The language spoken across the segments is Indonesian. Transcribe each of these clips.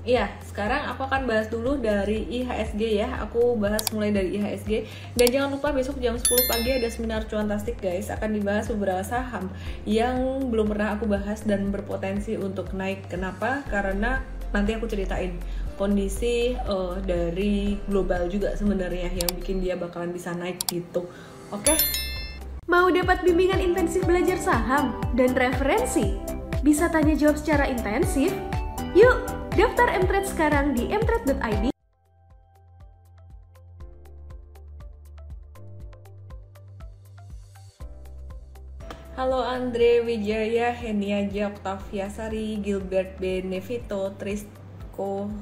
Ya, sekarang aku akan bahas dulu dari IHSG ya. Aku bahas mulai dari IHSG. Dan jangan lupa besok jam 10 pagi ada seminar cuantastik guys. Akan dibahas beberapa saham yang belum pernah aku bahas dan berpotensi untuk naik. Kenapa? Karena nanti aku ceritain kondisi dari global juga sebenarnya yang bikin dia bakalan bisa naik gitu. Oke? Mau dapat bimbingan intensif belajar saham dan referensi? Bisa tanya jawab secara intensif? Yuk, daftar mtrade sekarang di mtrade.id. Halo Andre Wijaya, Heniaja, Octavia Sari, Gilbert Benevito, Trisco,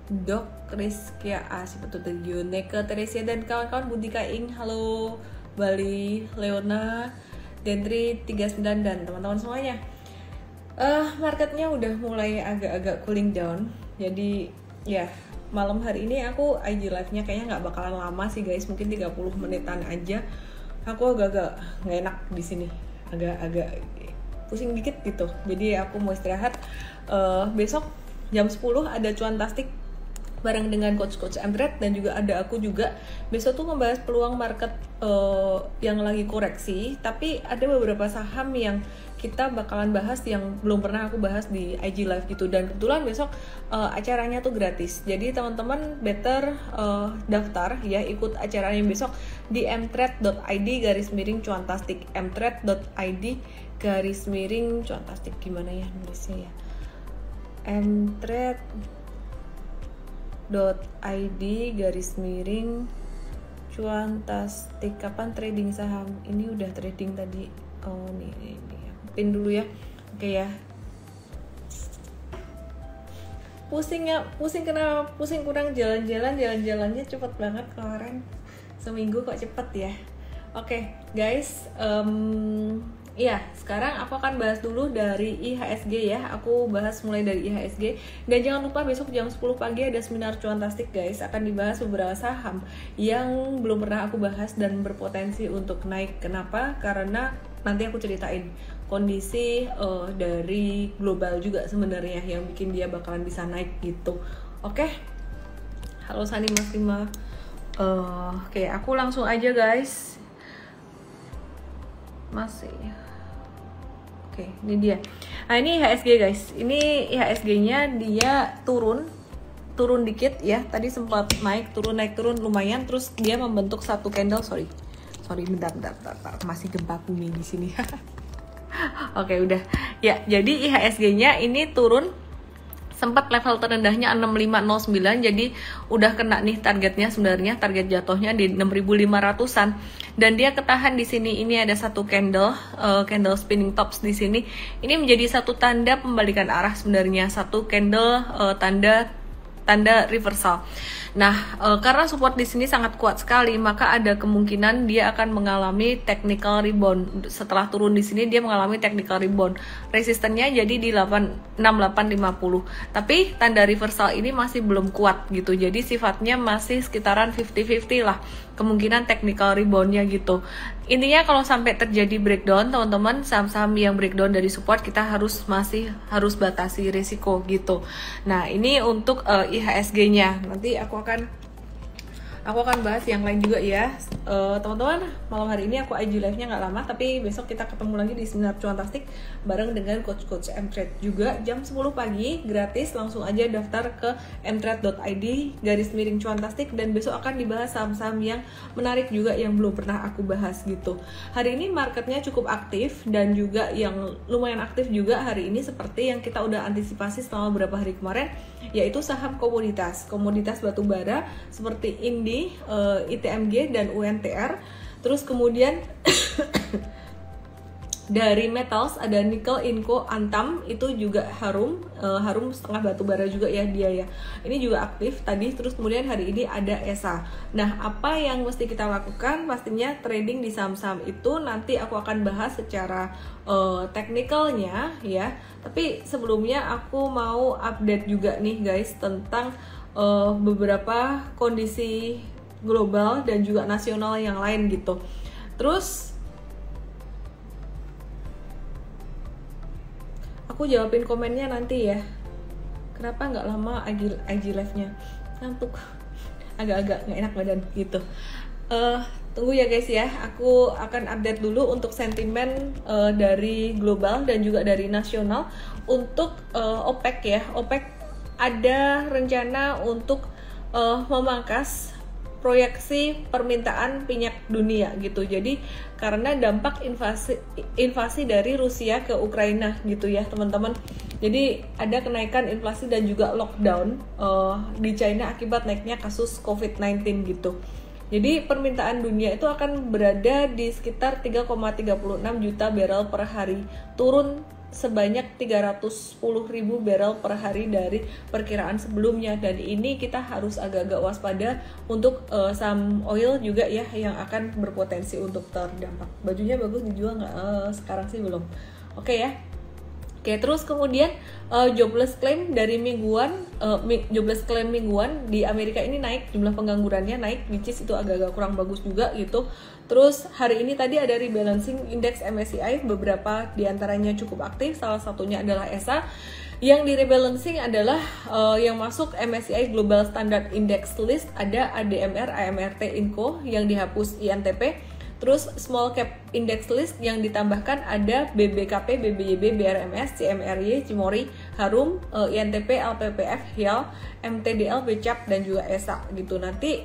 Dok, Rizkia, siapa tuh Yuneka, Teresia dan kawan-kawan, Budika Ing, halo Bali, Leona, Dendri 39 dan teman-teman semuanya. Marketnya udah mulai agak-agak cooling down. Jadi ya malam hari ini aku IG live-nya kayaknya nggak bakalan lama sih guys, mungkin 30 menitan aja. Aku agak-agak nggak enak di sini, agak-agak pusing dikit gitu. Jadi aku mau istirahat. Besok jam 10 ada cuantastik bareng dengan coach mtrade dan juga ada aku juga. Besok tuh ngebahas peluang market yang lagi koreksi, tapi ada beberapa saham yang kita bakalan bahas yang belum pernah aku bahas di IG live gitu. Dan kebetulan besok acaranya tuh gratis, jadi teman-teman better daftar ya, ikut acaranya besok di mtrade.id/cuantastik, mtrade.id/cuantastik. Gimana ya nulisnya ya, mtrade.id/cuantastik. Kapan trading saham ini? Udah trading tadi. Oh nih aku pin dulu ya. Oke ya, pusing kenapa pusing, kurang jalannya cepet banget kemarin, seminggu kok cepet ya. Oke guys, ya sekarang aku akan bahas dulu dari IHSG ya. Aku bahas mulai dari IHSG. Dan jangan lupa besok jam 10 pagi ada seminar cuantastik guys. Akan dibahas beberapa saham yang belum pernah aku bahas dan berpotensi untuk naik. Kenapa? Karena nanti aku ceritain kondisi dari global juga sebenarnya yang bikin dia bakalan bisa naik gitu. Oke? Halo Sani Mas Lima. Oke, aku langsung aja guys. Masih. Oke, ini dia. Nah, ini IHSG guys. Ini IHSG-nya dia turun dikit ya. Tadi sempat naik turun lumayan, terus dia membentuk satu candle. Sorry, bentar. Masih gempa bumi di sini. Oke, udah. Ya, jadi IHSG-nya ini turun, sempat level terendahnya 6509, jadi udah kena nih targetnya. Sebenarnya target jatuhnya di 6500-an dan dia ketahan di sini. Ini ada satu candle spinning tops di sini. Ini menjadi satu tanda pembalikan arah sebenarnya, satu candle tanda reversal. Nah, karena support di sini sangat kuat sekali, maka ada kemungkinan dia akan mengalami technical rebound. Setelah turun di sini dia mengalami technical rebound. Resistennya jadi di 6850. Tapi tanda reversal ini masih belum kuat gitu. Jadi sifatnya masih sekitaran 50-50 lah. Kemungkinan technical reboundnya gitu. Intinya kalau sampai terjadi breakdown, teman-teman, saham-saham yang breakdown dari support kita harus batasi risiko gitu. Nah, ini untuk IHSG-nya. Nanti aku akan bahas yang lain juga ya. Teman-teman, malam hari ini aku IG live-nya nggak lama, tapi besok kita ketemu lagi di seminar cuantastik bareng dengan coach mtrade juga jam 10 pagi, gratis. Langsung aja daftar ke mtrade.id/cuantastik dan besok akan dibahas saham-saham yang menarik juga yang belum pernah aku bahas gitu. Hari ini marketnya cukup aktif dan juga yang lumayan aktif juga hari ini seperti yang kita udah antisipasi selama beberapa hari kemarin, yaitu saham komoditas batubara seperti Indi, ITMG dan UNTR. Terus kemudian dari metals ada nikel, inco, antam, itu juga harum setengah batubara juga ya dia ya. Ini juga aktif tadi. Terus kemudian hari ini ada ESA. Nah, apa yang mesti kita lakukan? Pastinya trading di saham-saham itu nanti aku akan bahas secara teknikalnya ya. Tapi sebelumnya aku mau update juga nih guys tentang beberapa kondisi global dan juga nasional yang lain gitu. Terus Aku jawabin komennya nanti ya. Kenapa nggak lama IG live-nya? Ngantuk, agak-agak nggak enak badan gitu. Tunggu ya guys ya, aku akan update dulu untuk sentimen dari global dan juga dari nasional. Untuk OPEC ya, OPEC ada rencana untuk memangkas proyeksi permintaan minyak dunia gitu. Jadi karena dampak invasi dari Rusia ke Ukraina gitu ya teman-teman. Jadi ada kenaikan inflasi dan juga lockdown di China akibat naiknya kasus COVID-19 gitu. Jadi permintaan dunia itu akan berada di sekitar 3,36 juta barrel per hari, turun sebanyak 310.000 barrel per hari dari perkiraan sebelumnya. Dan ini kita harus agak-agak waspada untuk saham oil juga ya, yang akan berpotensi untuk terdampak. Bajunya bagus dijual nggak? Sekarang sih belum. Oke ya. Oke, terus kemudian jobless claim dari jobless claim mingguan di Amerika ini naik, jumlah penganggurannya naik, which is itu agak-agak kurang bagus juga gitu. Terus hari ini tadi ada rebalancing indeks MSCI, beberapa diantaranya cukup aktif, salah satunya adalah ESA. Yang di rebalancing adalah yang masuk MSCI Global Standard Index List, ada ADMR, AMRT, Inco yang dihapus INTP. Terus small cap index list yang ditambahkan ada BBKP, BBYB, BRMS, CMRY, Cimori, Harum, INTP, LPPF, HIAL, MTDL, BCAP, dan juga ESA gitu. Nanti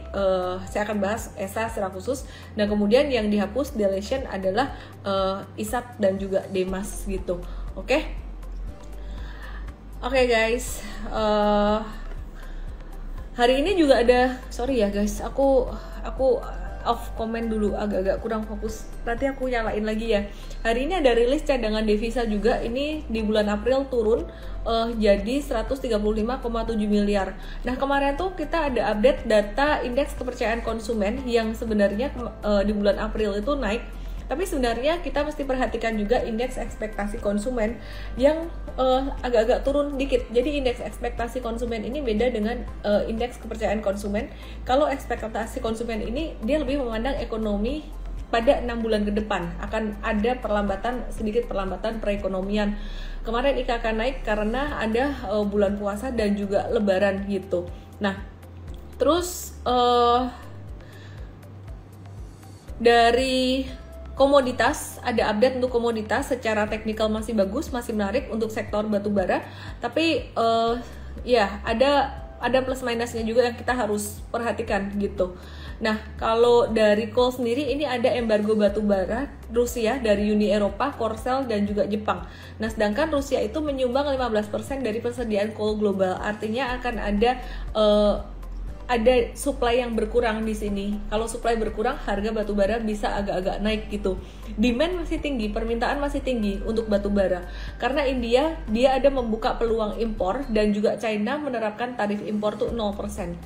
saya akan bahas ESA secara khusus. Dan kemudian yang dihapus deletion adalah ISAT dan juga DEMAS gitu. Oke guys, hari ini juga ada, sorry ya guys, aku off komen dulu, agak-agak kurang fokus, berarti aku nyalain lagi ya. Hari ini ada rilis cadangan devisa juga, ini di bulan April turun jadi 135,7 miliar. Nah kemarin tuh kita ada update data indeks kepercayaan konsumen yang sebenarnya di bulan April itu naik, tapi sebenarnya kita mesti perhatikan juga indeks ekspektasi konsumen yang agak-agak turun dikit. Jadi indeks ekspektasi konsumen ini beda dengan indeks kepercayaan konsumen. Kalau ekspektasi konsumen ini dia lebih memandang ekonomi pada 6 bulan ke depan, akan ada sedikit perlambatan perekonomian. Kemarin IKK naik karena ada bulan puasa dan juga lebaran gitu. Nah terus dari komoditas, ada update untuk komoditas, secara teknikal masih bagus, masih menarik untuk sektor batubara, tapi ya ada plus minusnya juga yang kita harus perhatikan gitu. Nah kalau dari coal sendiri ini ada embargo batubara Rusia dari Uni Eropa, Korsel, dan juga Jepang. Nah sedangkan Rusia itu menyumbang 15% dari persediaan coal global, artinya akan ada supply yang berkurang di sini. Kalau supply berkurang, harga batubara bisa agak-agak naik gitu. Demand masih tinggi, permintaan masih tinggi untuk batubara. Karena India, dia ada membuka peluang impor, dan juga China menerapkan tarif impor tuh 0%.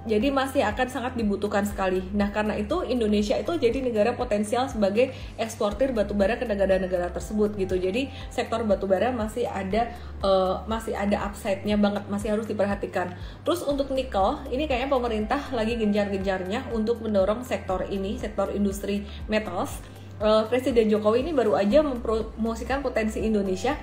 Jadi masih akan sangat dibutuhkan sekali. Nah karena itu Indonesia itu jadi negara potensial sebagai eksportir batubara ke negara-negara tersebut gitu. Jadi sektor batubara masih ada upside-nya banget, masih harus diperhatikan. Terus untuk nikel, ini kayaknya pemerintah lagi gencar-gencarnya untuk mendorong sektor ini, sektor industri metals. Presiden Jokowi ini baru aja mempromosikan potensi Indonesia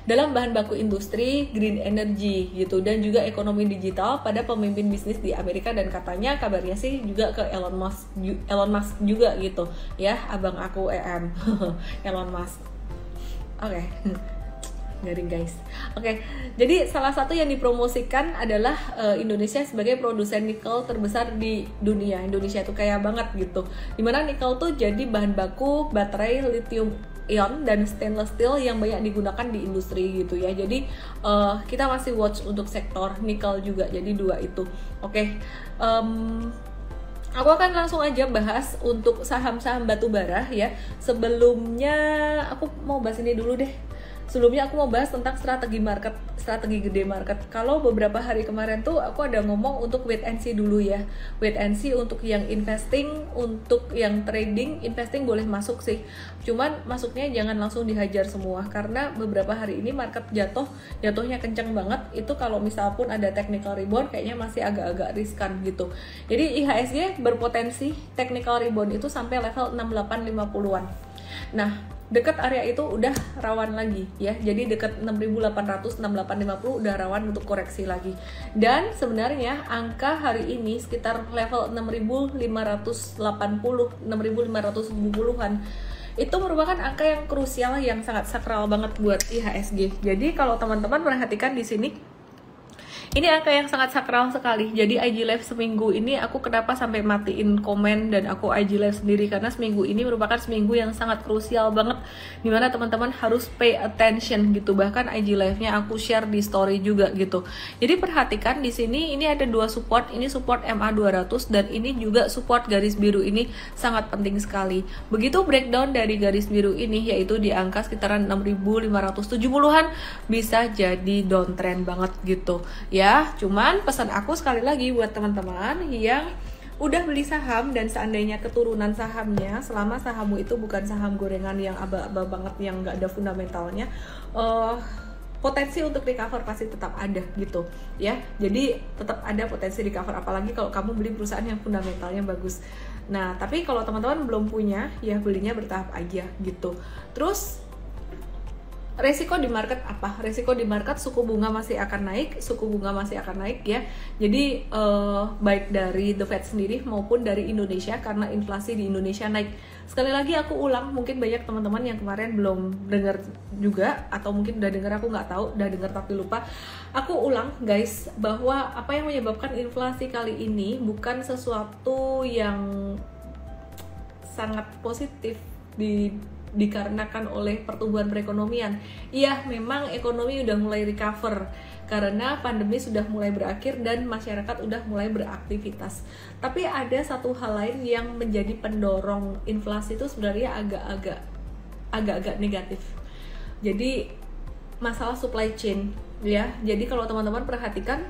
dalam bahan baku industri, green energy gitu, dan juga ekonomi digital pada pemimpin bisnis di Amerika, dan katanya kabarnya sih juga ke Elon Musk juga gitu ya, abang aku Elon Musk. Oke. Garing guys. Oke, jadi salah satu yang dipromosikan adalah Indonesia sebagai produsen nikel terbesar di dunia. Indonesia tuh kaya banget gitu. Dimana nikel tuh jadi bahan baku baterai lithium ion dan stainless steel yang banyak digunakan di industri gitu ya. Jadi kita masih watch untuk sektor nikel juga. Jadi dua itu. Oke. Aku akan langsung aja bahas untuk saham-saham batubara ya. Sebelumnya aku mau bahas ini dulu deh. Sebelumnya aku mau bahas tentang strategi gede market. Kalau beberapa hari kemarin tuh aku ada ngomong untuk wait and see dulu ya. Wait and see untuk yang investing, untuk yang trading, investing boleh masuk sih. Cuman masuknya jangan langsung dihajar semua, karena beberapa hari ini market jatuhnya kenceng banget. Itu kalau misal pun ada technical rebound kayaknya masih agak-agak riskan gitu. Jadi IHSG berpotensi technical rebound itu sampai level 6850-an. Nah, dekat area itu udah rawan lagi ya. Jadi dekat 6.800, 6.850 udah rawan untuk koreksi lagi. Dan sebenarnya angka hari ini sekitar level 6.580, 6.570-an itu merupakan angka yang krusial, yang sangat sakral banget buat IHSG. Jadi kalau teman-teman perhatikan di sini, ini angka yang sangat sakral sekali. Jadi IG Live seminggu ini aku kenapa sampai matiin komen dan aku IG Live sendiri, karena seminggu ini merupakan seminggu yang sangat krusial banget, dimana teman-teman harus pay attention gitu. Bahkan IG Live-nya aku share di story juga gitu. Jadi perhatikan di sini, ini ada dua support, ini support MA200 dan ini juga support garis biru, ini sangat penting sekali. Begitu breakdown dari garis biru ini, yaitu di angka sekitaran 6.570-an, bisa jadi downtrend banget gitu ya. Cuman pesan aku sekali lagi buat teman-teman yang udah beli saham dan seandainya keturunan sahamnya, selama sahammu itu bukan saham gorengan yang aba-aba banget, yang nggak ada fundamentalnya, potensi untuk recover pasti tetap ada gitu ya. Jadi tetap ada potensi recover, apalagi kalau kamu beli perusahaan yang fundamentalnya bagus. Nah, tapi kalau teman-teman belum punya, ya belinya bertahap aja gitu. Terus resiko di market apa? Resiko di market suku bunga masih akan naik, ya. Jadi baik dari The Fed sendiri maupun dari Indonesia, karena inflasi di Indonesia naik. Sekali lagi aku ulang, mungkin banyak teman-teman yang kemarin belum dengar juga, atau mungkin udah dengar, aku nggak tahu, udah dengar tapi lupa. Aku ulang guys, bahwa apa yang menyebabkan inflasi kali ini bukan sesuatu yang sangat positif dikarenakan oleh pertumbuhan perekonomian. Iya, memang ekonomi udah mulai recover karena pandemi sudah mulai berakhir dan masyarakat udah mulai beraktivitas. Tapi ada satu hal lain yang menjadi pendorong inflasi itu sebenarnya agak-agak negatif. Jadi masalah supply chain ya. Jadi kalau teman-teman perhatikan,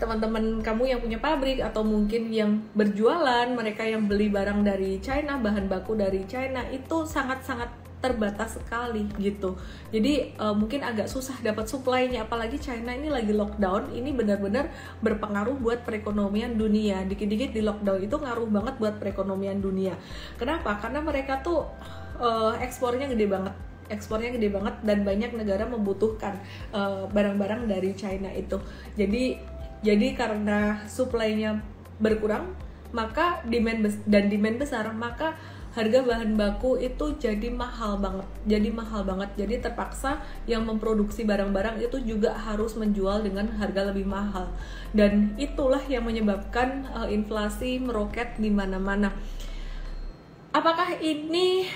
teman-teman kamu yang punya pabrik atau mungkin yang berjualan, mereka yang beli barang dari China, bahan baku dari China, itu sangat-sangat terbatas sekali gitu. Jadi mungkin agak susah dapat supply-nya, apalagi China ini lagi lockdown. Ini benar-benar berpengaruh buat perekonomian dunia. Dikit-dikit di lockdown itu ngaruh banget buat perekonomian dunia. Kenapa? Karena mereka tuh ekspornya gede banget dan banyak negara membutuhkan barang-barang dari China itu. Jadi karena supply-nya berkurang, maka demand besar, maka harga bahan baku itu jadi mahal banget. Jadi terpaksa yang memproduksi barang-barang itu juga harus menjual dengan harga lebih mahal. Dan itulah yang menyebabkan inflasi meroket di mana-mana. Apakah ini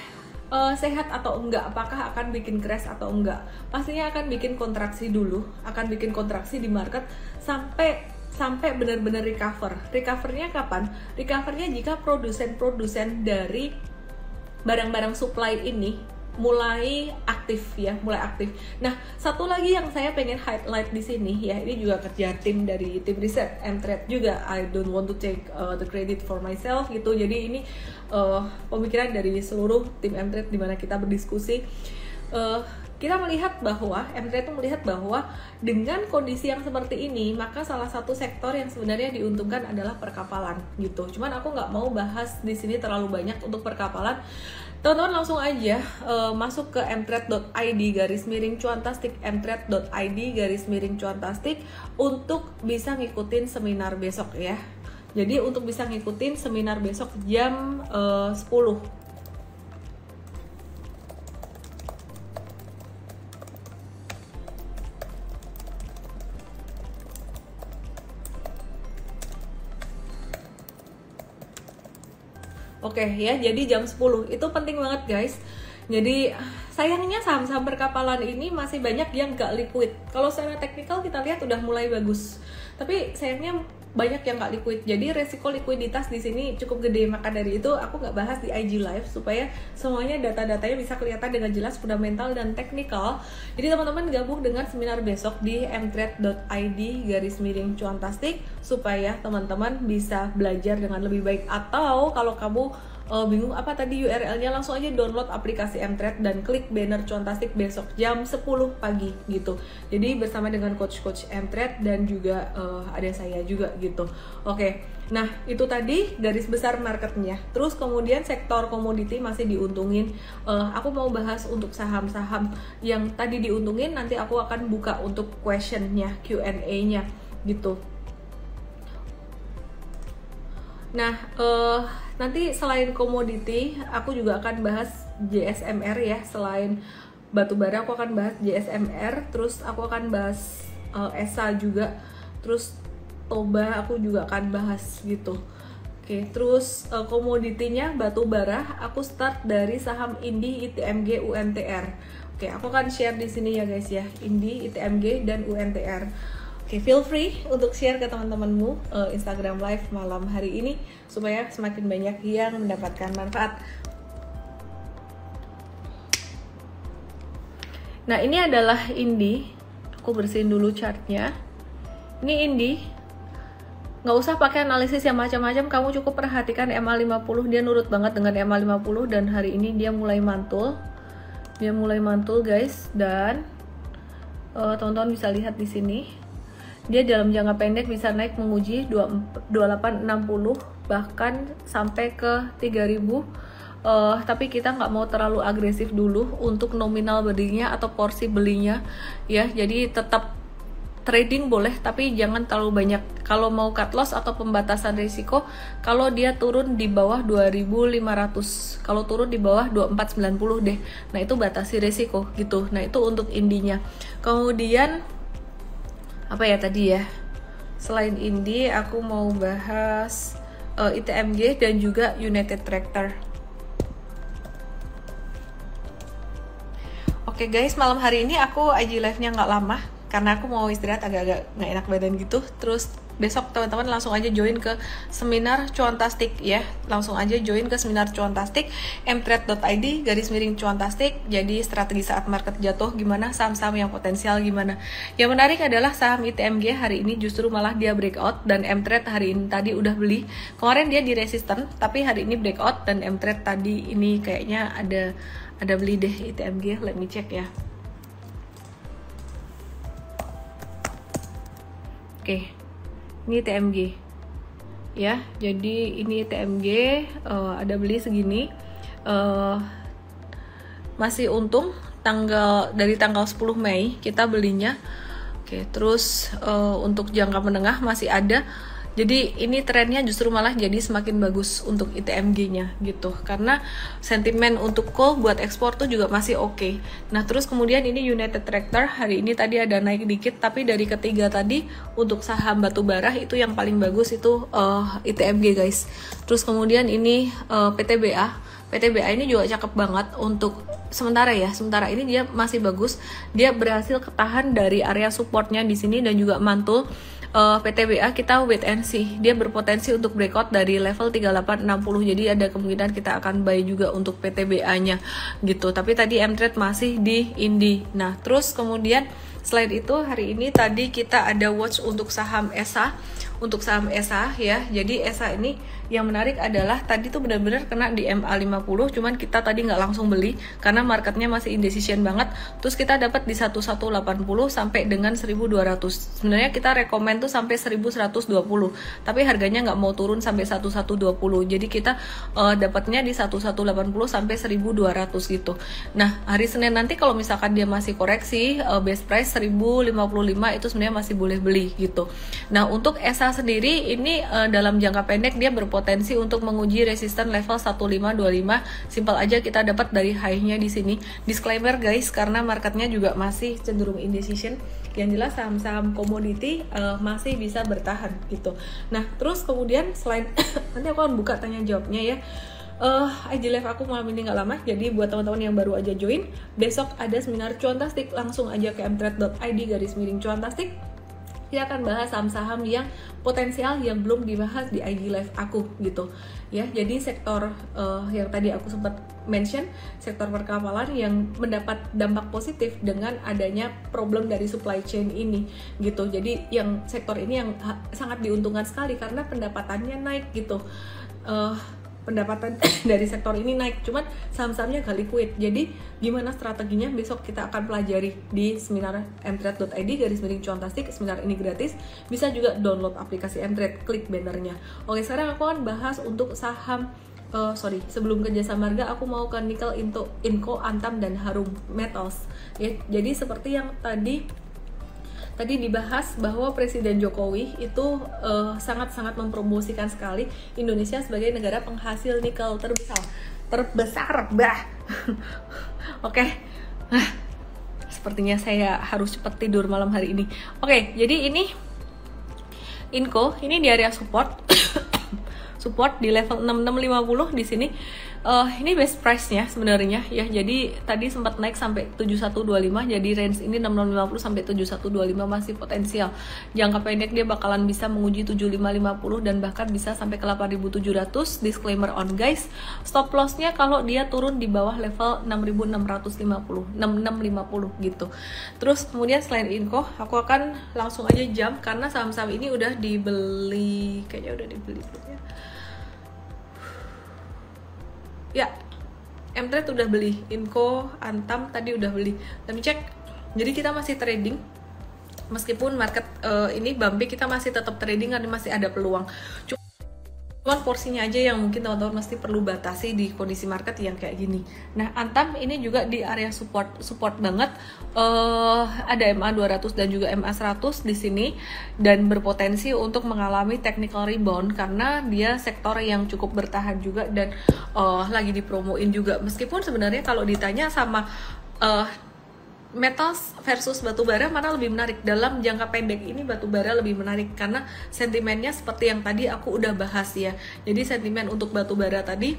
sehat atau enggak? Apakah akan bikin crash atau enggak? Pastinya akan bikin kontraksi dulu, akan bikin kontraksi di market sampai benar-benar recover. Recovernya kapan? Recovernya jika produsen-produsen dari barang-barang supply ini mulai aktif. Nah, satu lagi yang saya pengen highlight di sini ya, ini juga kerja tim dari tim riset Mtrade juga. I don't want to take the credit for myself gitu. Jadi ini pemikiran dari seluruh tim Mtrade di mana kita berdiskusi. Kita melihat bahwa Mtrade itu melihat bahwa dengan kondisi yang seperti ini, maka salah satu sektor yang sebenarnya diuntungkan adalah perkapalan gitu. Cuman aku nggak mau bahas di sini terlalu banyak untuk perkapalan. Teman-teman langsung aja masuk ke mtrade.id/cuantastik, mtrade.id/cuantastik untuk bisa ngikutin seminar besok ya. Jadi untuk bisa ngikutin seminar besok jam 10. Oke ya, jadi jam 10 itu penting banget guys. Jadi sayangnya saham-saham perkapalan ini masih banyak yang gak liquid. Kalau secara teknikal kita lihat udah mulai bagus, tapi sayangnya banyak yang gak liquid. Jadi resiko likuiditas di sini cukup gede. Maka dari itu aku gak bahas di IG Live supaya semuanya data-datanya bisa kelihatan dengan jelas, fundamental dan teknikal. Jadi teman-teman gabung dengan seminar besok di mtrade.id/cuantastik supaya teman-teman bisa belajar dengan lebih baik. Atau kalau kamu bingung apa tadi URL-nya, langsung aja download aplikasi Mtrade dan klik banner Cuantastik besok jam 10 pagi gitu. Jadi bersama dengan coach-coach Mtrade dan juga ada saya juga gitu. Oke. Nah, itu tadi garis besar marketnya. Terus kemudian sektor komoditi masih diuntungin. Aku mau bahas untuk saham-saham yang tadi diuntungin, nanti aku akan buka untuk questionnya, Q&A-nya gitu. Nah, nanti selain komoditi, aku juga akan bahas JSMR ya. Selain batubara, aku akan bahas JSMR. Terus aku akan bahas ESA juga. Terus Toba aku juga akan bahas gitu. Oke, terus komoditinya batubara, aku start dari saham INDI, ITMG, UNTR. Oke, aku akan share di sini ya guys ya, INDI, ITMG, dan UNTR. Oke, feel free untuk share ke teman-temanmu Instagram Live malam hari ini supaya semakin banyak yang mendapatkan manfaat. Nah, ini adalah INDI. Aku bersihin dulu chartnya. Ini INDI. Nggak usah pakai analisis yang macam-macam, kamu cukup perhatikan MA50, dia nurut banget dengan MA50 dan hari ini dia mulai mantul. Dia mulai mantul guys, dan teman-teman bisa lihat di sini. Dia dalam jangka pendek bisa naik menguji 2860 bahkan sampai ke 3000. Tapi kita nggak mau terlalu agresif dulu untuk nominal belinya atau porsi belinya ya. Jadi tetap trading boleh, tapi jangan terlalu banyak. Kalau mau cut loss atau pembatasan risiko, kalau dia turun di bawah 2500, kalau turun di bawah 2490 deh. Nah, itu batasi risiko gitu. Nah, itu untuk indinya. Kemudian apa ya tadi ya? Selain indi, aku mau bahas ITMG dan juga United Tractor. Oke guys, malam hari ini aku IG live-nya nggak lama karena aku mau istirahat, agak-agak nggak enak badan gitu. Terus besok teman-teman langsung aja join ke seminar Cuantastik ya, langsung aja join ke seminar Cuantastik, mtrade.id/cuantastik. Jadi strategi saat market jatuh gimana, saham-saham yang potensial gimana. Yang menarik adalah saham ITMG hari ini justru malah dia breakout, dan Mtrade hari ini tadi udah beli. Kemarin dia di resisten, tapi hari ini breakout, dan Mtrade tadi ini kayaknya ada beli deh ITMG. Let me check ya. Oke, ini TMG ya, jadi ini TMG ada beli segini, masih untung dari tanggal 10 Mei kita belinya. Oke, terus untuk jangka menengah masih ada. Jadi ini trennya justru malah jadi semakin bagus untuk ITMG-nya gitu, karena sentimen untuk coal buat ekspor tuh juga masih oke. Nah, terus kemudian ini United Tractor hari ini tadi ada naik dikit, tapi dari ketiga tadi untuk saham batubara itu yang paling bagus itu ITMG guys. Terus kemudian ini PTBA. PTBA ini juga cakep banget untuk sementara ya. Sementara ini dia masih bagus. Dia berhasil ketahan dari area supportnya di sini dan juga mantul. PTBA kita wait and see, dia berpotensi untuk breakout dari level 3860, jadi ada kemungkinan kita akan buy juga untuk PTBA nya gitu. Tapi tadi Mtrade masih di indi. Nah, terus kemudian selain itu hari ini tadi kita ada watch untuk saham ESA. Untuk saham ESA ya, jadi ESA ini yang menarik adalah tadi tuh benar-benar kena di MA50, cuman kita tadi nggak langsung beli karena marketnya masih indecision banget. Terus kita dapat di 1180 sampai dengan 1200. Sebenarnya kita rekomend tuh sampai 1120, tapi harganya nggak mau turun sampai 1120. Jadi kita dapatnya di 1180 sampai 1200 gitu. Nah, hari Senin nanti kalau misalkan dia masih koreksi, best price 1055 itu sebenarnya masih boleh beli gitu. Nah, untuk ESA sendiri ini dalam jangka pendek dia berpotensi untuk menguji resisten level 1525. Simpel aja kita dapat dari high-nya di sini. Disclaimer guys, karena marketnya juga masih cenderung indecision. Yang jelas saham-saham komoditi masih bisa bertahan gitu. Nah, terus kemudian selain nanti aku akan buka tanya jawabnya ya. IG live aku malam ini nggak lama, jadi buat teman-teman yang baru aja join, besok ada seminar Cuantastik, langsung aja ke mtrade.id/cuantastik. Kita akan bahas saham-saham yang potensial yang belum dibahas di IG live aku gitu ya. Jadi sektor yang tadi aku sempat mention, sektor perkapalan yang mendapat dampak positif dengan adanya problem dari supply chain ini gitu. Jadi yang sektor ini yang sangat diuntungkan sekali karena pendapatannya naik gitu. pendapatan dari sektor ini naik, cuman saham-sahamnya gak liquid. Jadi gimana strateginya besok kita akan pelajari di seminar mtrade.id/cuantastik. Seminar ini gratis, bisa juga download aplikasi Mtrade, klik bannernya. Oke, sekarang aku akan bahas untuk saham sebelum ke Jasa Marga aku mau ke Nikel, Inco, Antam, dan Harum Metals ya. Jadi seperti yang tadi dibahas bahwa Presiden Jokowi itu sangat-sangat mempromosikan sekali Indonesia sebagai negara penghasil nikel terbesar. Oke. Sepertinya saya harus cepat tidur malam hari ini. Oke, jadi ini Inco, ini di area support di level 6650 di sini. Ini best price-nya sebenarnya ya. Jadi tadi sempat naik sampai 7125, jadi range ini 6650 sampai 7125 masih potensial. Jangka pendek dia bakalan bisa menguji 7550 dan bahkan bisa sampai ke 8700. Disclaimer on guys, stop loss-nya kalau dia turun di bawah level 6650, 6650 gitu. Terus kemudian selain Inco, aku akan langsung aja jump karena saham-saham ini udah dibeli, kayaknya udah dibeli ya. Mtrade udah beli, Inco, Antam tadi udah beli. Tapi cek, jadi kita masih trading meskipun market ini bumpy, kita masih tetap trading karena masih ada peluang. Cuman porsinya aja yang mungkin teman-teman mesti perlu batasi di kondisi market yang kayak gini. Nah, Antam ini juga di area support banget. Ada MA 200 dan juga MA 100 di sini dan berpotensi untuk mengalami technical rebound karena dia sektor yang cukup bertahan juga dan lagi dipromoin juga. Meskipun sebenarnya kalau ditanya sama metals versus batubara mana lebih menarik, dalam jangka pendek ini batubara lebih menarik karena sentimennya seperti yang tadi aku udah bahas ya. Jadi sentimen untuk batubara tadi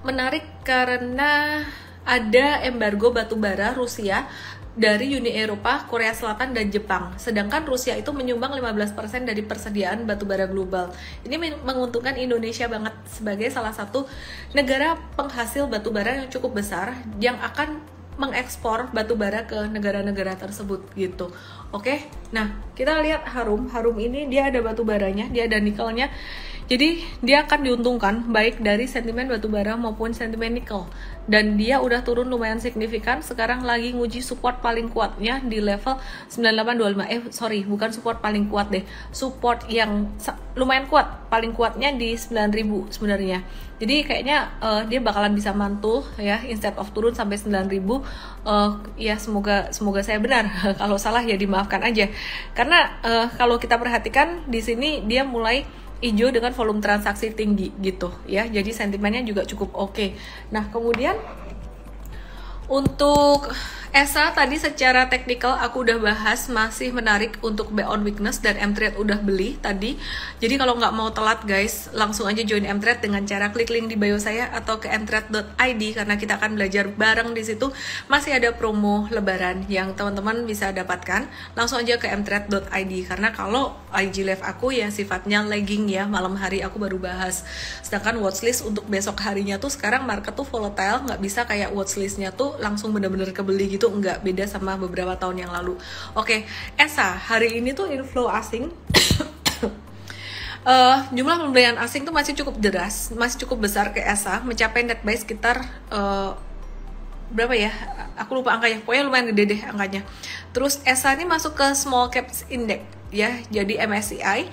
menarik karena ada embargo batubara Rusia dari Uni Eropa, Korea Selatan, dan Jepang. Sedangkan Rusia itu menyumbang 15% dari persediaan batubara global. Ini menguntungkan Indonesia banget sebagai salah satu negara penghasil batubara yang cukup besar yang akan mengekspor batubara ke negara-negara tersebut gitu. Oke, nah kita lihat Harum ini dia ada batubaranya, dia ada nikelnya. Jadi dia akan diuntungkan baik dari sentimen batubara maupun sentimen nikel. Dan dia udah turun lumayan signifikan, sekarang lagi nguji support paling kuatnya di level 9825. Bukan support paling kuat deh. Support yang lumayan kuat, paling kuatnya di 9000 sebenarnya. Jadi kayaknya dia bakalan bisa mantul ya, instead of turun sampai 9000. Ya semoga saya benar. Kalau salah ya dimaafkan aja. Karena kalau kita perhatikan di sini dia mulai hijau dengan volume transaksi tinggi gitu ya, jadi sentimennya juga cukup oke. Nah kemudian untuk ESA tadi secara teknikal aku udah bahas, masih menarik untuk buy on weakness dan Mtrade udah beli tadi. Jadi kalau nggak mau telat guys, langsung aja join Mtrade dengan cara klik link di bio saya atau ke mtrade.id karena kita akan belajar bareng di situ. Masih ada promo lebaran yang teman-teman bisa dapatkan. Langsung aja ke mtrade.id karena kalau IG live aku ya sifatnya lagging ya, malam hari aku baru bahas. Sedangkan watchlist untuk besok harinya tuh sekarang market tuh volatile, nggak bisa kayak watchlistnya tuh langsung bener-bener kebeli gitu. Enggak, beda sama beberapa tahun yang lalu. Oke, ESA hari ini tuh inflow asing jumlah pembelian asing tuh masih cukup deras, masih cukup besar ke ESA, mencapai net buy sekitar berapa ya, aku lupa angkanya, pokoknya lumayan gede deh angkanya. Terus ESA ini masuk ke small caps index ya, jadi MSCI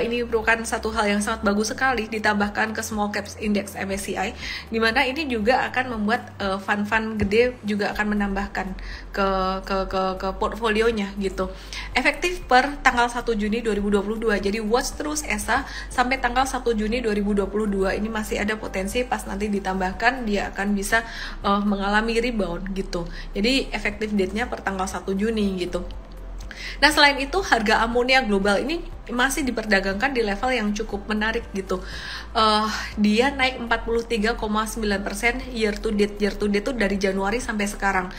ini merupakan satu hal yang sangat bagus sekali ditambahkan ke small caps index MSCI, dimana ini juga akan membuat fund-fund gede juga akan menambahkan ke portfolionya gitu. Efektif per tanggal 1 Juni 2022, jadi watch terus ESA sampai tanggal 1 Juni 2022. Ini masih ada potensi pas nanti ditambahkan dia akan bisa mengalami rebound gitu. Jadi efektif date-nya per tanggal 1 Juni gitu. Nah selain itu harga amonia global ini masih diperdagangkan di level yang cukup menarik gitu. Dia naik 43,9% year to date tuh dari Januari sampai sekarang.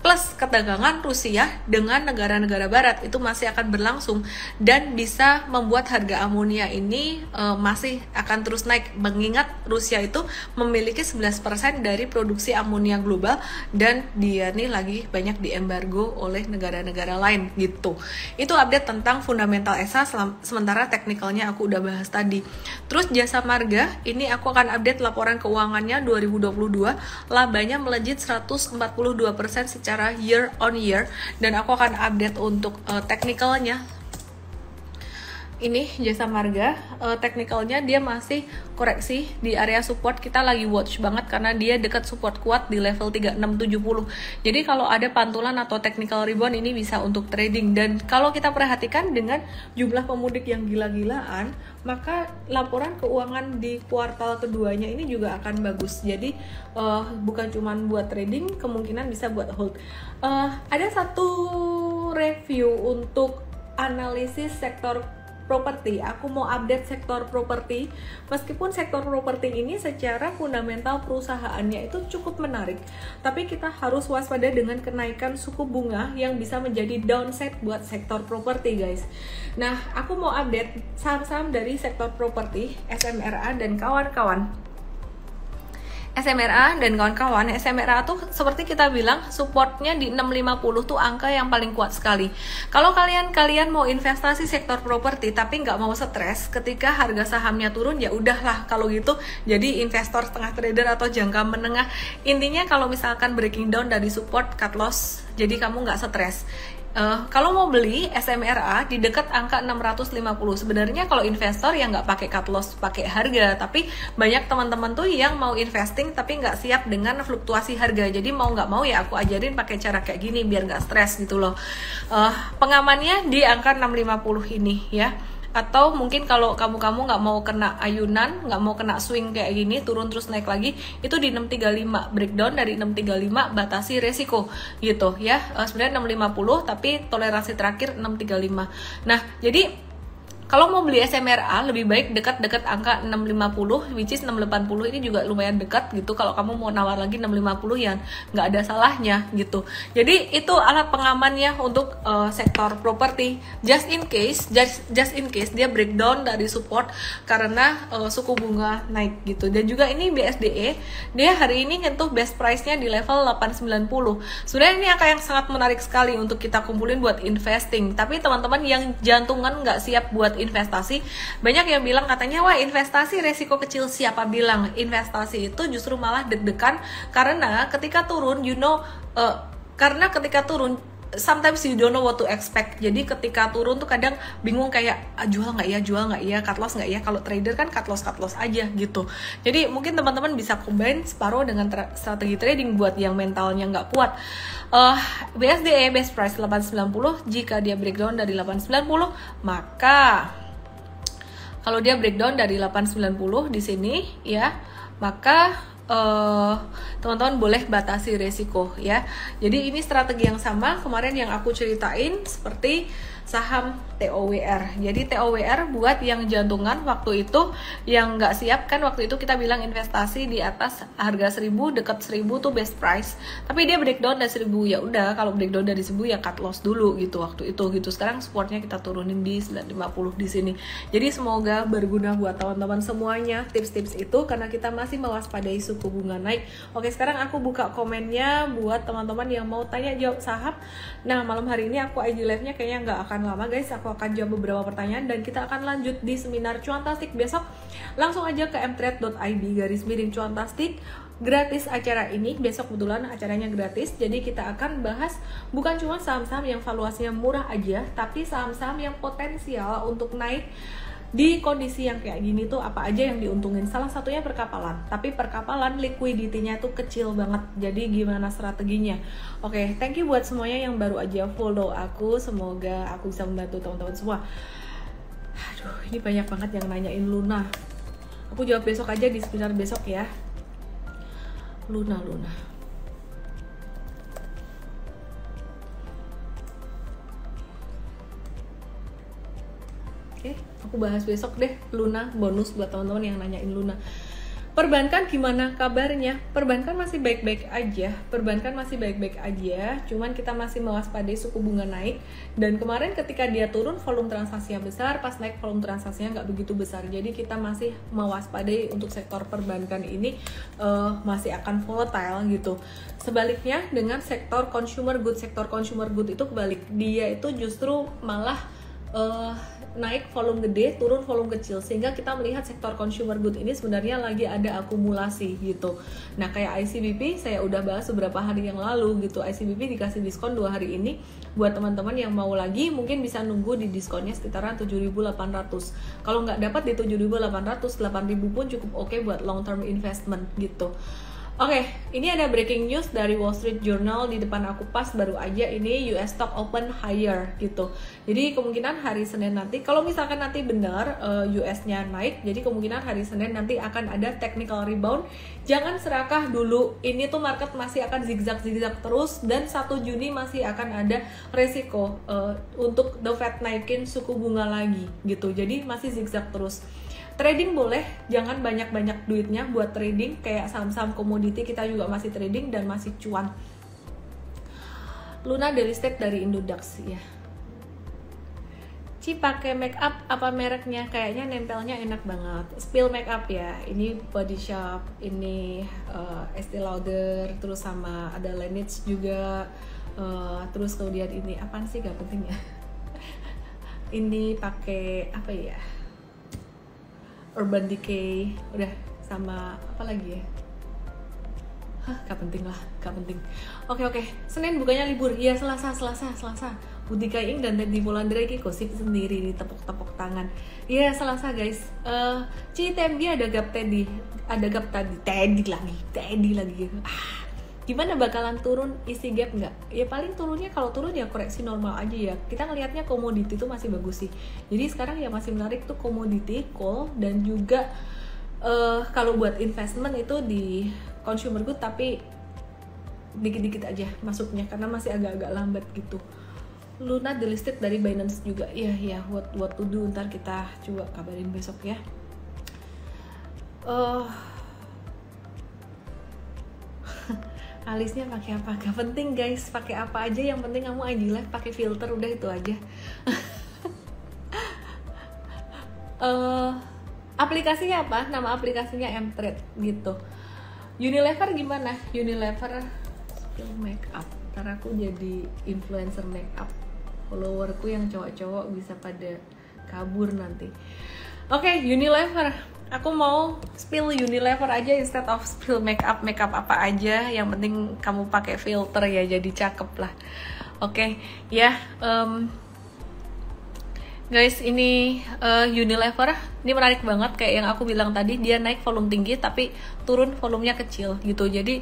plus ketegangan Rusia dengan negara-negara barat itu masih akan berlangsung dan bisa membuat harga amonia ini masih akan terus naik, mengingat Rusia itu memiliki 11% dari produksi amonia global dan dia nih lagi banyak diembargo oleh negara-negara lain gitu. Itu update tentang fundamental ESA, sementara teknikalnya aku udah bahas tadi. Terus jasa marga, ini aku akan update laporan keuangannya 2022, labanya melejit 142% secara year on year, dan aku akan update untuk teknikalnya. Ini jasa marga, teknikalnya dia masih koreksi di area support, kita lagi watch banget karena dia dekat support kuat di level 3670. Jadi kalau ada pantulan atau technical rebound ini bisa untuk trading, dan kalau kita perhatikan dengan jumlah pemudik yang gila-gilaan, maka laporan keuangan di kuartal keduanya ini juga akan bagus. Jadi bukan cuma buat trading, kemungkinan bisa buat hold. Ada satu review untuk analisis sektor properti. Aku mau update sektor properti. Meskipun sektor properti ini secara fundamental perusahaannya itu cukup menarik, tapi kita harus waspada dengan kenaikan suku bunga yang bisa menjadi downside buat sektor properti, guys. Nah, aku mau update saham-saham dari sektor properti, SMRA dan kawan-kawan. SMRA dan kawan-kawan, SMRA tuh seperti kita bilang supportnya di 650 tuh angka yang paling kuat sekali. Kalau kalian mau investasi sektor properti tapi nggak mau stres ketika harga sahamnya turun, ya udahlah kalau gitu jadi investor setengah trader atau jangka menengah. Intinya kalau misalkan breaking down dari support, cut loss, jadi kamu nggak stres. Kalau mau beli SMRA di dekat angka 650, sebenarnya kalau investor yang nggak pakai cut loss, pakai harga, tapi banyak teman-teman tuh yang mau investing tapi nggak siap dengan fluktuasi harga. Jadi mau nggak mau ya aku ajarin pakai cara kayak gini biar nggak stres gitu loh. Pengamannya di angka 650 ini ya. Atau mungkin kalau kamu nggak mau kena ayunan, nggak mau kena swing kayak gini, turun terus naik lagi, itu di 635, breakdown dari 635, batasi resiko gitu ya. Sebenarnya 650 tapi toleransi terakhir 635. Nah, jadi kalau mau beli SMRA lebih baik dekat-dekat angka 650, which is 680 ini juga lumayan dekat gitu. Kalau kamu mau nawar lagi 650 ya nggak ada salahnya gitu. Jadi itu alat pengamannya untuk sektor properti. Just in case dia breakdown dari support karena suku bunga naik gitu. Dan juga ini BSDE, dia hari ini nyentuh best price-nya di level 890. Sebenarnya ini angka yang sangat menarik sekali untuk kita kumpulin buat investing. Tapi teman-teman yang jantungan nggak siap buat investasi, banyak yang bilang katanya wah investasi resiko kecil. Siapa bilang? Investasi itu justru malah deg-degan karena ketika turun karena ketika turun sometimes you don't know what to expect. Jadi ketika turun tuh kadang bingung kayak jual nggak ya, cut loss nggak ya. Kalau trader kan cut loss aja gitu. Jadi mungkin teman-teman bisa combine separuh dengan strategi trading buat yang mentalnya nggak kuat. BSDE best price 890, jika dia breakdown dari 890 maka kalau dia breakdown dari 890 di sini ya, maka teman-teman boleh batasi resiko ya. Jadi ini strategi yang sama kemarin yang aku ceritain seperti saham TOWR. Jadi TOWR buat yang jantungan waktu itu yang nggak siap kan, waktu itu kita bilang investasi di atas harga 1000, dekat 1000 tuh best price. Tapi dia breakdown dari 1000, ya udah kalau breakdown dari 1000 ya cut loss dulu gitu waktu itu gitu. Sekarang supportnya kita turunin di 950 di sini. Jadi semoga berguna buat teman-teman semuanya tips-tips itu karena kita masih mewaspadai suku bunga naik. Oke, sekarang aku buka komennya buat teman-teman yang mau tanya jawab saham. Nah, malam hari ini aku IG live-nya kayaknya nggak akan lama guys, aku akan jawab beberapa pertanyaan dan kita akan lanjut di seminar Cuantastik besok. Langsung aja ke mtrade.id/cuantastik, gratis acara ini. Besok kebetulan acaranya gratis, jadi kita akan bahas bukan cuma saham-saham yang valuasinya murah aja, tapi saham-saham yang potensial untuk naik di kondisi yang kayak gini tuh apa aja yang diuntungin. Salah satunya perkapalan, tapi perkapalan liquidity-nya tuh kecil banget, jadi gimana strateginya. Oke, thank you buat semuanya yang baru aja follow aku, semoga aku bisa membantu teman-teman semua. Aduh, ini banyak banget yang nanyain Luna, aku jawab besok aja di seminar besok ya. Luna Oke, aku bahas besok deh Luna, bonus buat teman-teman yang nanyain Luna. Perbankan gimana kabarnya? Perbankan masih baik-baik aja. Cuman kita masih mewaspadai suku bunga naik. Dan kemarin ketika dia turun, volume transaksinya besar. Pas naik, volume transaksinya nggak begitu besar. Jadi kita masih mewaspadai untuk sektor perbankan ini masih akan volatile gitu. Sebaliknya dengan sektor consumer good itu kebalik. Dia itu justru malah naik volume gede, turun volume kecil, sehingga kita melihat sektor consumer good ini sebenarnya lagi ada akumulasi gitu. Nah kayak ICBP saya udah bahas beberapa hari yang lalu gitu, ICBP dikasih diskon 2 hari ini. Buat teman-teman yang mau lagi mungkin bisa nunggu di diskonnya sekitaran 7.800. Kalau nggak dapat di 7.800, 8.000 pun cukup oke buat long term investment gitu. Oke, ini ada breaking news dari Wall Street Journal di depan aku pas baru aja, ini US stock open higher gitu. Jadi kemungkinan hari Senin nanti, kalau misalkan nanti benar US-nya naik, jadi kemungkinan hari Senin nanti akan ada technical rebound. Jangan serakah dulu, ini tuh market masih akan zigzag terus, dan 1 Juni masih akan ada resiko untuk The Fed naikin suku bunga lagi gitu. Jadi masih zigzag terus. Trading boleh, jangan banyak-banyak duitnya buat trading, kayak saham-saham komoditi kita juga masih trading dan masih cuan. Luna delisted dari Indodax ya. Ci pakai make up apa mereknya? Kayaknya nempelnya enak banget. Spill make up ya. Ini Body Shop, ini Estee Lauder, terus sama ada Laneige juga. Terus kemudian ini apaan sih, gak penting ya. Ini pakai apa ya? Urban Decay, udah, sama apa lagi ya? Gak penting. Oke. Senin bukannya libur, iya Selasa. Butika Ing dan Teddy Polandra ki gosip sendiri nih, tepuk tangan. Iya Selasa guys. TMG ada gap Teddy lagi. Gimana bakalan turun, isi gap nggak? Ya paling turunnya, kalau turun ya koreksi normal aja ya. Kita ngelihatnya komoditi itu masih bagus sih. Jadi sekarang yang masih menarik tuh komoditi, coal, dan juga kalau buat investment itu di consumer good, tapi dikit-dikit aja masuknya karena masih agak-agak lambat gitu. Luna delisted dari Binance juga. Iya, what to do, ntar kita coba kabarin besok ya. Alisnya pakai apa? Gak penting guys, pakai apa aja, yang penting kamu IG live pakai filter, udah itu aja. Aplikasinya apa? Nama aplikasinya Mtrade gitu. Unilever gimana? Unilever skill makeup. Ntar aku jadi influencer makeup. Followerku yang cowok-cowok bisa pada kabur nanti. Oke, Unilever. Aku mau spill Unilever aja instead of spill makeup apa aja. Yang penting kamu pakai filter ya, jadi cakep lah. Oke, ya. Guys, ini Unilever. Ini menarik banget, kayak yang aku bilang tadi, dia naik volume tinggi tapi turun volumenya kecil gitu. Jadi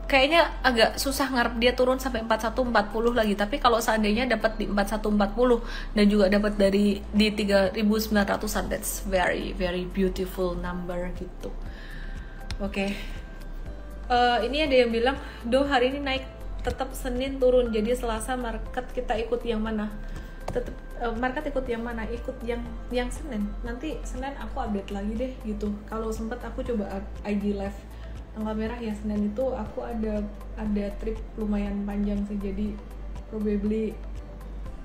kayaknya agak susah ngarep dia turun sampai 4140 lagi, tapi kalau seandainya dapat di 4140 dan juga dapat di 3900-an, that's very very beautiful number gitu. Oke. Ini ada yang bilang, hari ini naik, tetap Senin turun, jadi Selasa market kita ikut yang mana? Tetap market ikut yang mana? Ikut yang Senin. Nanti Senin aku update lagi deh gitu. Kalau sempat aku coba IG live tanggal merah ya, Senin itu aku ada trip lumayan panjang sih, jadi probably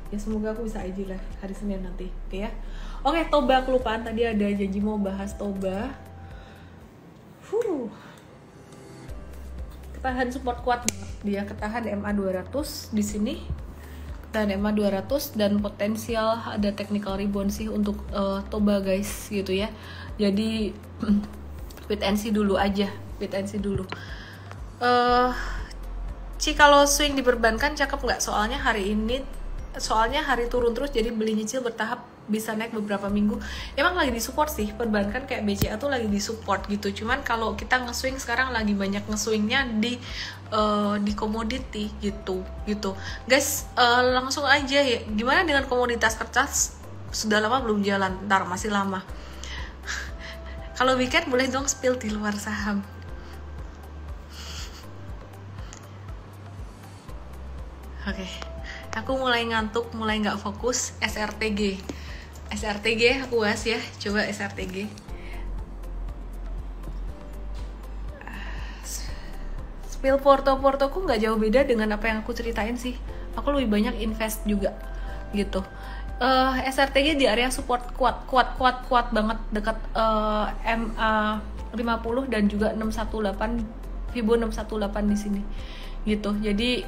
ya semoga aku bisa IG live hari Senin nanti. Oke ya. Oke, Toba kelupaan tadi, ada janji mau bahas Toba. Ketahan support kuat banget dia, ketahan MA 200 di sini. Dan MA 200 dan potensial ada technical rebound sih untuk Toba guys gitu ya. Jadi wait and see dulu aja. Kalau swing di perbankan cakep nggak? Soalnya hari turun terus, jadi beli nyicil bertahap, bisa naik beberapa minggu. Emang lagi disupport sih perbankan, kayak BCA tuh lagi disupport gitu. Cuman kalau kita nge-swing sekarang lagi banyak nge-swingnya di komoditi gitu guys. Langsung aja ya, gimana dengan komoditas kertas? Sudah lama belum jalan, ntar masih lama. Kalau weekend boleh dong spill di luar saham. Oke, aku mulai ngantuk, mulai nggak fokus. SRTG aku bahas ya, coba SRTG. spill portoku nggak jauh beda dengan apa yang aku ceritain sih. Aku lebih banyak invest juga gitu. SRTG di area support kuat banget dekat MA 50 dan juga 618 Fibo 618 di sini gitu. Jadi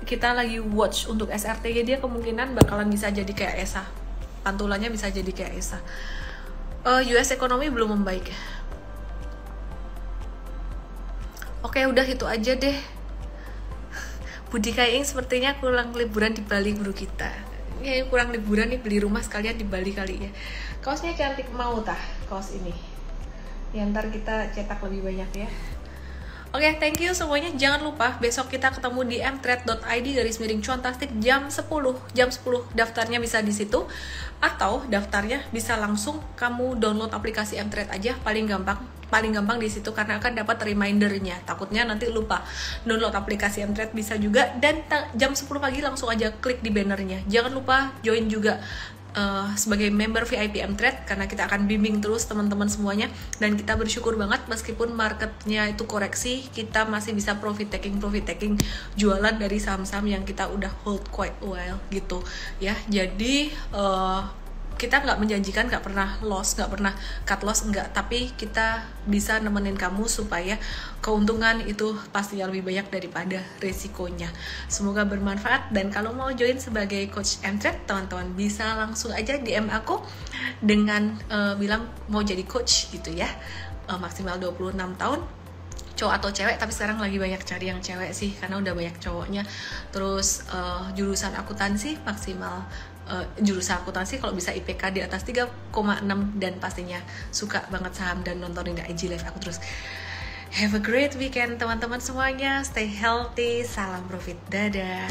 kita lagi watch untuk SRTG, dia kemungkinan bakalan bisa jadi kayak ESA, pantulannya bisa jadi kayak ESA. US ekonomi belum membaik. Oke, udah itu aja deh. Budi Kaing sepertinya kurang liburan di Bali bro kita. Ya kurang liburan nih, beli rumah sekalian di Bali kali ya. Kaosnya cantik, mau tah kaos ini ya, ntar kita cetak lebih banyak ya. Oke, thank you semuanya. Jangan lupa besok kita ketemu di mtrade.id/cuantastik jam 10 daftarnya bisa di situ, atau daftarnya bisa langsung kamu download aplikasi Mtrade aja, paling gampang di situ karena akan dapat remindernya. Takutnya nanti lupa. Download aplikasi Mtrade bisa juga, dan jam 10 pagi langsung aja klik di bannernya. Jangan lupa join juga sebagai member VIP Mtrade, karena kita akan bimbing terus teman-teman semuanya, dan kita bersyukur banget meskipun marketnya itu koreksi, kita masih bisa profit taking jualan dari saham-saham yang kita udah hold quite well gitu ya. Jadi kita nggak menjanjikan, nggak pernah loss, nggak pernah cut loss, nggak, tapi kita bisa nemenin kamu supaya keuntungan itu pasti lebih banyak daripada resikonya. Semoga bermanfaat, dan kalau mau join sebagai coach Mtrade, teman-teman bisa langsung aja DM aku dengan bilang mau jadi coach gitu ya. Maksimal 26 tahun, cowok atau cewek, tapi sekarang lagi banyak cari yang cewek sih karena udah banyak cowoknya. Terus jurusan akuntansi maksimal, jurusan akuntansi kalau bisa IPK di atas 3,6, dan pastinya suka banget saham dan nontonin di IG live aku terus. Have a great weekend teman-teman semuanya, stay healthy, salam profit, dadah.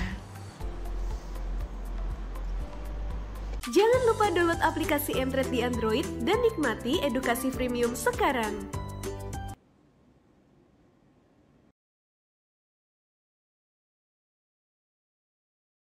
Jangan lupa download aplikasi Mtrade di Android dan nikmati edukasi premium sekarang.